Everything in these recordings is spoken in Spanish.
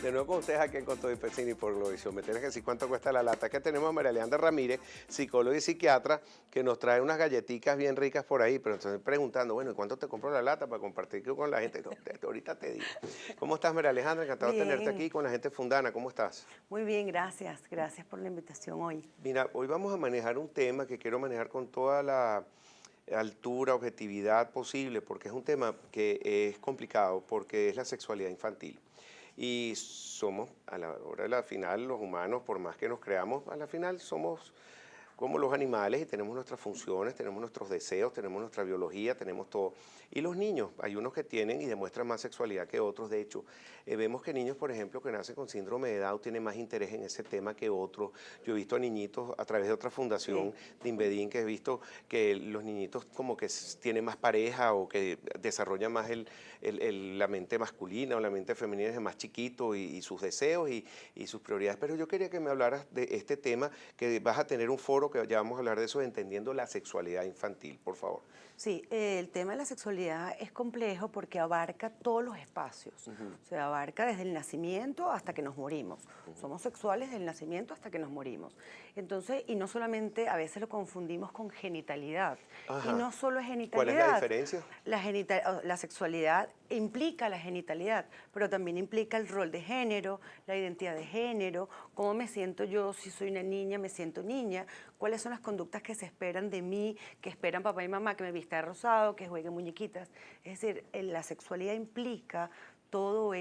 De nuevo con ustedes aquí en Con Todo y Pecini por Globovisión. Me tienes que decir cuánto cuesta la lata. Que tenemos a María Leandra Ramírez, psicóloga y psiquiatra, que nos trae unas galletitas bien ricas por ahí. Pero estoy preguntando, bueno, ¿y cuánto te compro la lata para compartir con la gente? No, ahorita te digo. ¿Cómo estás, María Alejandra? Encantado de tenerte aquí Bien, con la gente fundana. ¿Cómo estás? muy bien, gracias. Gracias por la invitación hoy. Mira, hoy vamos a manejar un tema que quiero manejar con toda la altura, objetividad posible, porque es un tema que es complicado, porque es la sexualidad infantil. Y somos, a la hora de la final, los humanos, por más que nos creamos, a la final somos como los animales y tenemos nuestras funciones, tenemos nuestros deseos, tenemos nuestra biología, tenemos todo. Y los niños, hay unos que tienen y demuestran más sexualidad que otros. De hecho, vemos que niños, por ejemplo, que nacen con síndrome de Down tienen más interés en ese tema que otros. Yo he visto a niñitos a través de otra fundación Sí, de Invedin, que he visto que los niñitos como que tienen más pareja o que desarrollan más la mente masculina o la mente femenina desde más chiquito y sus deseos y sus prioridades. Pero yo quería que me hablaras de este tema, que vas a tener un foro que ya vamos a hablar de eso, entendiendo la sexualidad infantil, por favor. sí, el tema de la sexualidad es complejo porque abarca todos los espacios. O sea, abarca desde el nacimiento hasta que nos morimos. Somos sexuales desde el nacimiento hasta que nos morimos. Entonces, y no solamente, a veces lo confundimos con genitalidad. Y Ajá. no solo es ¿Cuál es la genitalidad. diferencia? La sexualidad implica la genitalidad, pero también implica el rol de género, la identidad de género, cómo me siento yo, si soy una niña, me siento niña, cuáles son las conductas que se esperan de mí, que esperan papá y mamá, que me vista de rosado, que juegue muñequitas. Es decir, la sexualidad implica todas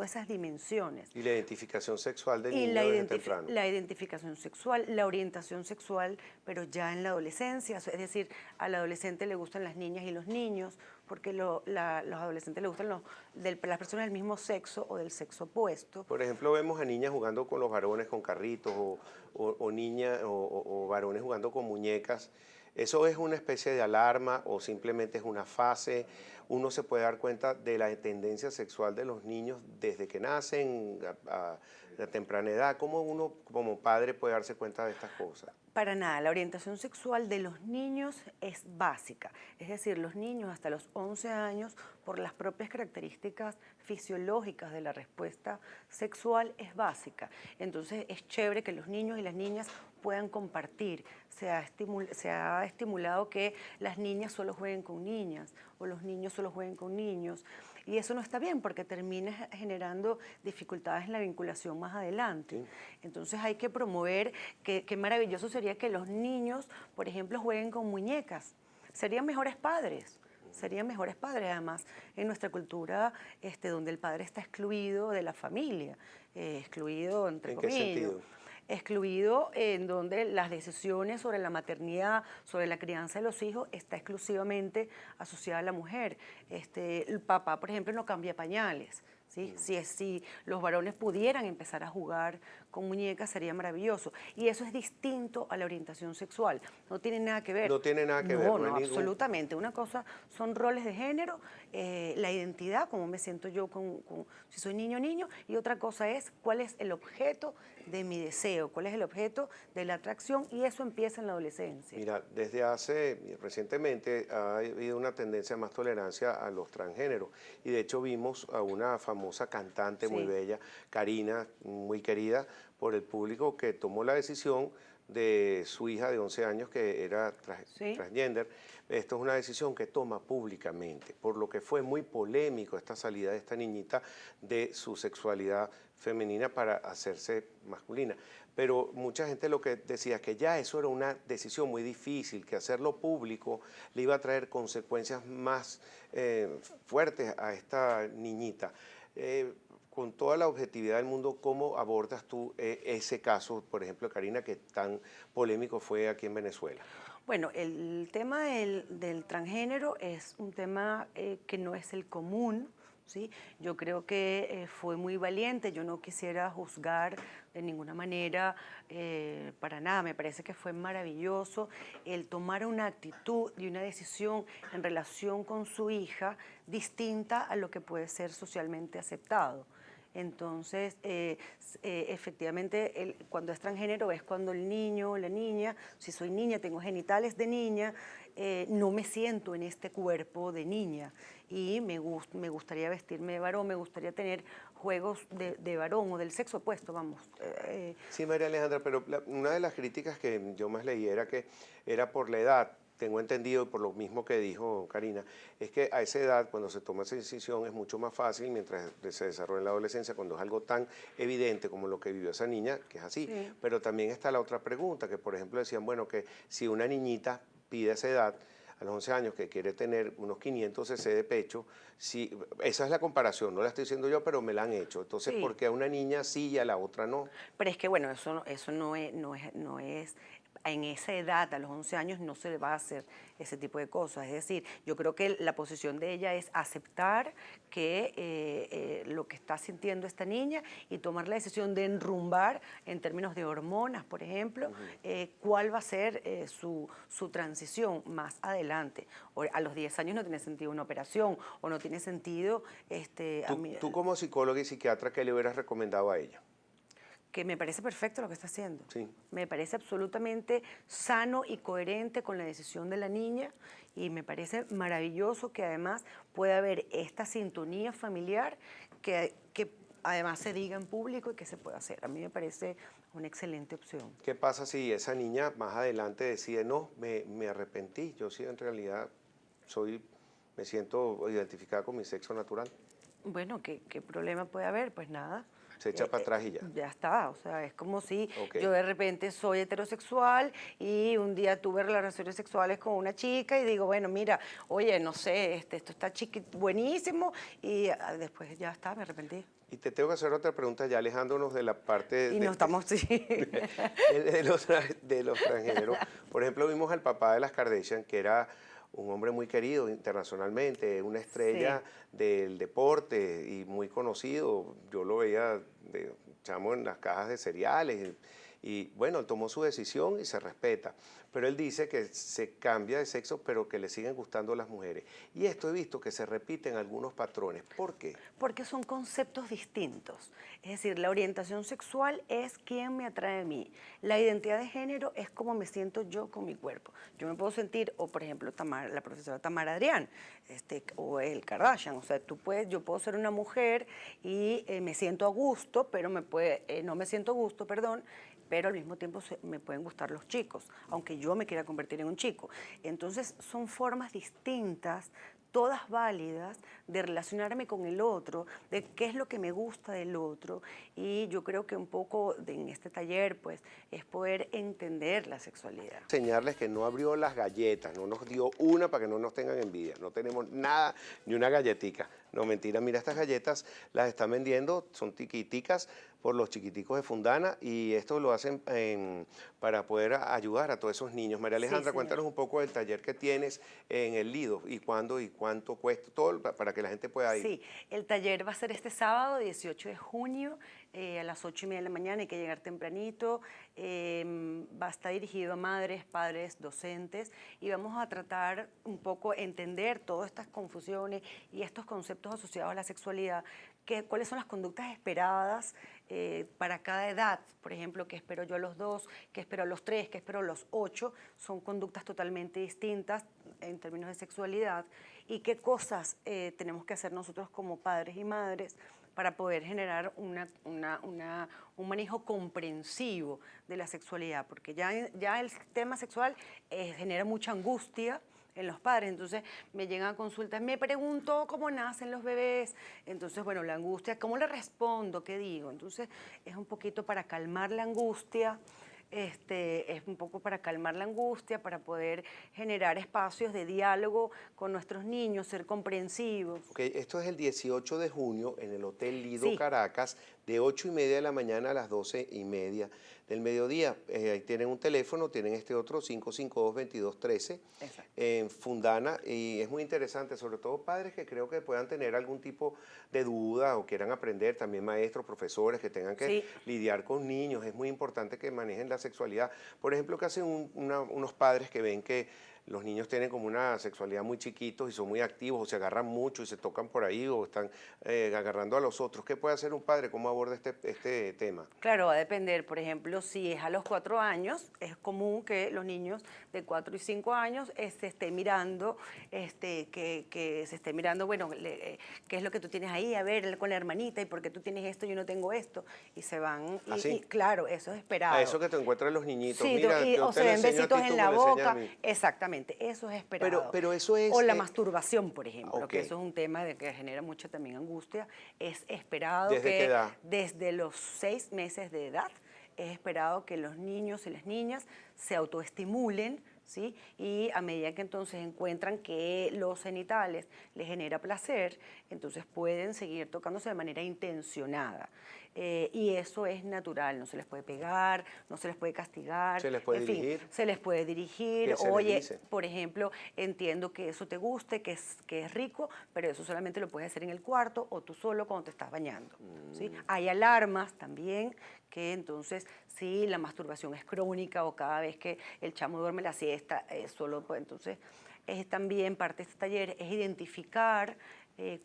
esas dimensiones. Y la identificación sexual del Y niño desde temprano. la identificación sexual, la orientación sexual, pero ya en la adolescencia, es decir, al adolescente le gustan las niñas y los niños, porque los adolescentes le gustan las personas del mismo sexo o del sexo opuesto. Por ejemplo, vemos a niñas jugando con los varones con carritos o niñas o varones jugando con muñecas. ¿Eso es una especie de alarma o simplemente es una fase? Uno se puede dar cuenta de la tendencia sexual de los niños desde que nacen a temprana edad. ¿Cómo uno como padre puede darse cuenta de estas cosas? Para nada, la orientación sexual de los niños es básica, es decir, los niños hasta los 11 años, por las propias características fisiológicas de la respuesta sexual, es básica. Entonces es chévere que los niños y las niñas puedan compartir. Se ha estimulado que las niñas solo jueguen con niñas o los niños solo jueguen con niños. Y eso no está bien porque termina generando dificultades en la vinculación más adelante. Sí. Entonces hay que promover, qué maravilloso sería que los niños, por ejemplo, jueguen con muñecas. Serían mejores padres. Serían mejores padres, además, en nuestra cultura, donde el padre está excluido de la familia, excluido entre ¿En qué comillas, sentido? excluido en donde las decisiones sobre la maternidad, sobre la crianza de los hijos, está exclusivamente asociada a la mujer. El papá, por ejemplo, no cambia pañales. ¿Sí? Si los varones pudieran empezar a jugar con muñecas sería maravilloso. Y eso es distinto a la orientación sexual. No tiene nada que ver. No tiene nada que ver, No, no hay no, ningún... absolutamente. Una cosa son roles de género, la identidad, cómo me siento yo si soy niño o niño, y otra cosa es cuál es el objeto de mi deseo, cuál es el objeto de la atracción, y eso empieza en la adolescencia. Mira, recientemente ha habido una tendencia a más tolerancia a los transgéneros y de hecho vimos a una famosa cantante muy Sí, bella, Karina, muy querida por el público, que tomó la decisión de su hija de 11 años que era sí. transgender. Esto es una decisión que toma públicamente, por lo que fue muy polémico esta salida de esta niñita de su sexualidad femenina para hacerse masculina. Pero mucha gente lo que decía es que ya eso era una decisión muy difícil, que hacerlo público le iba a traer consecuencias más fuertes a esta niñita. Con toda la objetividad del mundo, ¿cómo abordas tú ese caso, por ejemplo, Karina, que tan polémico fue aquí en Venezuela? Bueno, el tema del transgénero es un tema que no es el común, ¿sí? Yo creo que fue muy valiente, yo no quisiera juzgar de ninguna manera, para nada, me parece que fue maravilloso el tomar una actitud y una decisión en relación con su hija distinta a lo que puede ser socialmente aceptado. Entonces, efectivamente, cuando es transgénero es cuando el niño o la niña, si soy niña, tengo genitales de niña, no me siento en este cuerpo de niña y me gustaría vestirme de varón, me gustaría juegos de varón o del sexo opuesto, vamos. Sí, María Alejandra, pero una de las críticas que yo más leí era que era por la edad. Tengo entendido, y por lo mismo que dijo Karina, es que a esa edad, cuando se toma esa decisión, es mucho más fácil mientras se desarrolla en la adolescencia, cuando es algo tan evidente como lo que vivió esa niña, que es así. Sí. Pero también está la otra pregunta, que por ejemplo decían, bueno, que si una niñita pide a esa edad, a los 11 años, que quiere tener unos 500 cc de pecho, si, esa es la comparación, no la estoy diciendo yo, pero me la han hecho. Entonces, Sí. ¿por qué a una niña sí y a la otra no? Pero es que, bueno, eso no es, en esa edad, a los 11 años, no se le va a hacer ese tipo de cosas. Es decir, yo creo que la posición de ella es aceptar que lo que está sintiendo esta niña y tomar la decisión de enrumbar en términos de hormonas, por ejemplo, cuál va a ser su transición más adelante. A los 10 años no tiene sentido una operación o no tiene sentido... Tú como psicóloga y psiquiatra, ¿qué le hubieras recomendado a ella? Que me parece perfecto lo que está haciendo. Sí. Me parece absolutamente sano y coherente con la decisión de la niña y me parece maravilloso que además pueda haber esta sintonía familiar que además se diga en público y que se pueda hacer. A mí me parece una excelente opción. ¿Qué pasa si esa niña más adelante decide, no, me arrepentí, yo sí en realidad me siento identificada con mi sexo natural? Bueno, ¿qué problema puede haber? Pues nada. Se echa para atrás y ya. Ya está, o sea, es como si Ok. yo de repente soy heterosexual y un día tuve relaciones sexuales con una chica y digo, bueno, mira, oye, no sé, esto está buenísimo y después ya está, me arrepentí. Y te tengo que hacer otra pregunta ya alejándonos de la parte Y no estamos, sí. de los transgéneros. Por ejemplo, vimos al papá de las Kardashian, que era un hombre muy querido internacionalmente, una estrella del deporte y muy conocido. Yo lo veía de chamo en las cajas de cereales y bueno, él tomó su decisión y se respeta. Pero él dice que se cambia de sexo, pero que le siguen gustando las mujeres. Y esto he visto que se repiten algunos patrones. ¿Por qué? Porque son conceptos distintos. Es decir, la orientación sexual es quién me atrae a mí. La identidad de género es cómo me siento yo con mi cuerpo. Yo me puedo sentir, o por ejemplo, la profesora Tamara Adrián, o el Kardashian. O sea, yo puedo ser una mujer y me siento a gusto, pero no me siento a gusto, perdón, pero al mismo tiempo me pueden gustar los chicos, aunque yo me quiera convertir en un chico. Entonces son formas distintas, todas válidas, de relacionarme con el otro, de qué es lo que me gusta del otro. Y yo creo que un poco en este taller pues es poder entender la sexualidad. Enseñarles que no abrió las galletas, no nos dio una para que no nos tengan envidia, no tenemos nada, ni una galletica. No, mentira, mira, estas galletas las están vendiendo, son tiquiticas por los chiquiticos de Fundana y esto lo hacen para poder ayudar a todos esos niños. María Alejandra, Sí, cuéntanos un poco del taller que tienes en el Lido y cuándo y cuánto cuesta, todo para que la gente pueda ir. Sí, el taller va a ser este sábado, 18 de junio, a las 8:30 de la mañana, hay que llegar tempranito. Va a estar dirigido a madres, padres, docentes y vamos a tratar un poco entender todas estas confusiones y estos conceptos asociados a la sexualidad, cuáles son las conductas esperadas para cada edad. Por ejemplo, qué espero yo a los 2, qué espero a los 3, qué espero a los 8. Son conductas totalmente distintas en términos de sexualidad y qué cosas tenemos que hacer nosotros como padres y madres para poder generar un manejo comprensivo de la sexualidad, porque ya el tema sexual genera mucha angustia en los padres. Entonces me llegan consultas, me pregunto cómo nacen los bebés, entonces bueno, la angustia, ¿cómo le respondo? ¿Qué digo? Entonces es un poquito para calmar la angustia, es un poco para calmar la angustia, para poder generar espacios de diálogo con nuestros niños, ser comprensivos. Okay, esto es el 18 de junio en el Hotel Lido Sí. Caracas, de 8:30 de la mañana a las 12:30 del mediodía. Ahí tienen un teléfono, tienen este otro, 552-2213, Exacto. en Fundana, y es muy interesante, sobre todo padres que creo que puedan tener algún tipo de duda o quieran aprender, también maestros, profesores que tengan que Sí. lidiar con niños. Es muy importante que manejen la sexualidad. Por ejemplo, que hacen unos padres que ven que los niños tienen como una sexualidad muy chiquitos y son muy activos o se agarran mucho y se tocan por ahí o están agarrando a los otros. ¿Qué puede hacer un padre? ¿Cómo aborda este tema? Claro, va a depender. Por ejemplo, si es a los 4 años, es común que los niños de 4 y 5 años se esté mirando, que se esté mirando, bueno, qué es lo que tú tienes ahí, a ver, con la hermanita, y por qué tú tienes esto y yo no tengo esto. Y se van, ¿Así? claro, eso es esperado. A eso que te encuentran los niñitos. Sí, Mira, yo o te se lo ven enseño a besitos ti, en tú me la lo enseñas a boca. mí. Exactamente, eso es esperado. Pero eso es... O la masturbación, por ejemplo, ok. que eso es un tema que genera mucha también angustia. Es esperado ¿Desde qué que edad? desde los 6 meses de edad es esperado que los niños y las niñas se autoestimulen, ¿sí? Y a medida que entonces encuentran que los genitales les genera placer, entonces pueden seguir tocándose de manera intencionada. Y eso es natural, no se les puede pegar, no se les puede castigar. ¿Se les puede en fin, dirigir? se les puede dirigir. ¿Qué se les Oye, dice? por ejemplo, entiendo que eso te guste, que es rico, pero eso solamente lo puedes hacer en el cuarto o tú solo cuando te estás bañando, ¿sí? Hay alarmas también que entonces, si la masturbación es crónica o cada vez que el chamo duerme la siesta, solo, pues, entonces es también parte de este taller, es identificar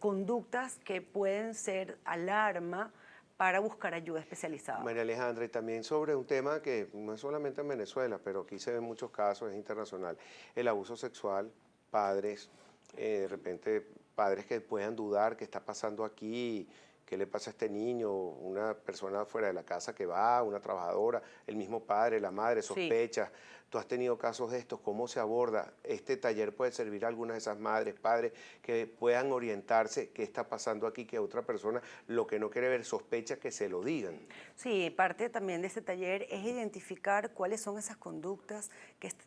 conductas que pueden ser alarma para buscar ayuda especializada. María Alejandra, y también sobre un tema que no es solamente en Venezuela, pero aquí se ven muchos casos, es internacional, el abuso sexual, padres, de repente padres que puedan dudar qué está pasando aquí, qué le pasa a este niño, una persona fuera de la casa que va, una trabajadora, el mismo padre, la madre, sospecha. Tú has tenido casos de estos, ¿cómo se aborda? Este taller puede servir a algunas de esas madres, padres, que puedan orientarse qué está pasando aquí, que otra persona lo que no quiere ver sospecha que se lo digan. Sí, parte también de este taller es identificar cuáles son esas conductas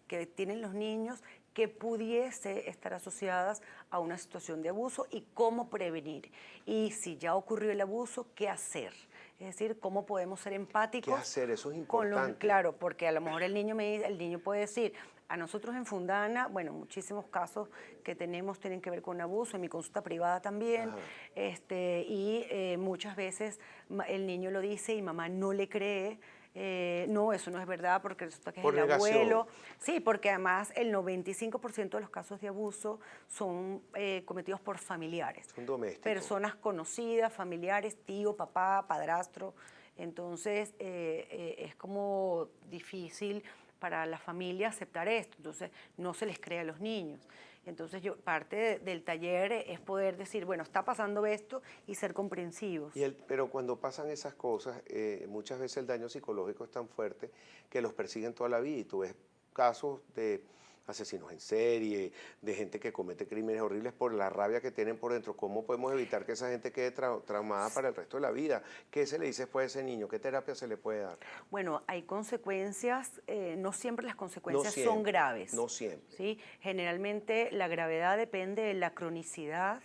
que tienen los niños que pudiese estar asociadas a una situación de abuso y cómo prevenir. Y si ya ocurrió el abuso, ¿qué hacer? Es decir, cómo podemos ser empáticos. ¿Qué hacer? Eso es Con importante. claro, porque a lo mejor el niño puede decir, a nosotros en Fundana, bueno, muchísimos casos que tenemos tienen que ver con abuso, en mi consulta privada también, muchas veces el niño lo dice y mamá no le cree. No, eso no es verdad porque resulta que es Por el negación. abuelo. Sí, porque además el 95% de los casos de abuso son cometidos por familiares. Son domésticos. Personas conocidas, familiares, tío, papá, padrastro. Entonces es como difícil para la familia aceptar esto. Entonces no se les cree a los niños. Entonces parte del taller es poder decir, bueno, está pasando esto y ser comprensivos. Pero cuando pasan esas cosas, muchas veces el daño psicológico es tan fuerte que los persiguen toda la vida. Y tú ves casos de asesinos en serie, de gente que comete crímenes horribles por la rabia que tienen por dentro. ¿Cómo podemos evitar que esa gente quede traumada para el resto de la vida? ¿Qué se le dice después a ese niño? ¿Qué terapia se le puede dar? Bueno, hay consecuencias, no siempre las consecuencias No son siempre, graves. no siempre. ¿Sí? Generalmente la gravedad depende de la cronicidad,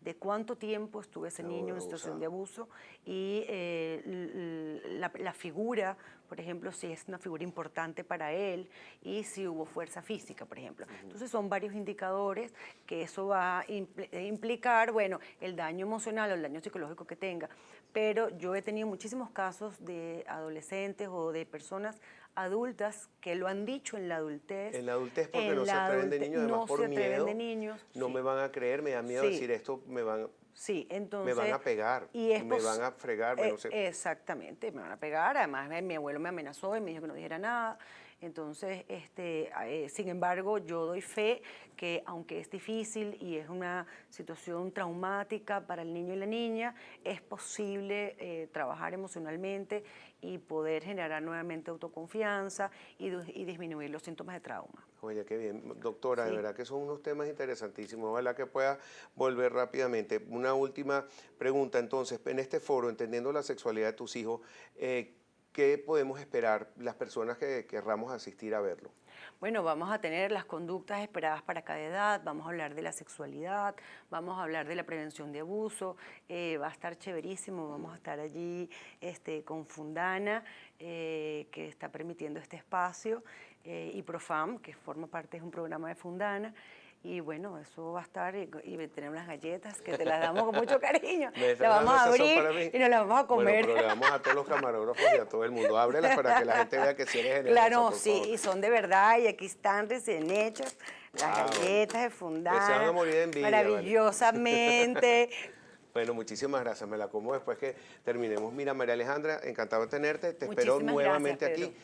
de cuánto tiempo estuvo ese niño en situación de abuso y la figura, por ejemplo, si es una figura importante para él y si hubo fuerza física, por ejemplo. Entonces son varios indicadores que eso va a implicar, bueno, el daño emocional o el daño psicológico que tenga. Pero yo he tenido muchísimos casos de adolescentes o de personas adultas que lo han dicho en la adultez. En la adultez porque no se atreven de niños, además por miedo. No sí. me van a creer, me da miedo decir esto, Sí, entonces... me van a pegar, me van a fregar, no sé. Exactamente, me van a pegar. Además, mi abuelo me amenazó y me dijo que no dijera nada. Entonces, sin embargo, yo doy fe que aunque es difícil y es una situación traumática para el niño y la niña, es posible trabajar emocionalmente y poder generar nuevamente autoconfianza y disminuir los síntomas de trauma. Oye, qué bien. Doctora, Sí. de verdad que son unos temas interesantísimos. Ojalá que pueda volver rápidamente. Una última pregunta, entonces, en este foro, entendiendo la sexualidad de tus hijos, ¿qué podemos esperar las personas que querramos asistir a verlo? Bueno, vamos a tener las conductas esperadas para cada edad, vamos a hablar de la sexualidad, vamos a hablar de la prevención de abuso, va a estar chéverísimo, vamos a estar allí con Fundana, que está permitiendo este espacio, y Profam, que forma parte de un programa de Fundana. Y bueno, eso va a estar, y tenemos unas galletas que te las damos con mucho cariño. Las vamos a abrir y nos las vamos a comer. Bueno, pero le damos a todos los camarógrafos y a todo el mundo. Ábrelas para que la gente vea que sí eres generosa, Claro, por sí, favor. y son de verdad y aquí están recién hechas. Las Wow. galletas de Que se fondant. van a morir de envidia, vale. Maravillosamente. Bueno, muchísimas gracias. Me la como después que terminemos. Mira, María Alejandra, encantado de tenerte. Te espero Muchísimas gracias, nuevamente Pedro. aquí.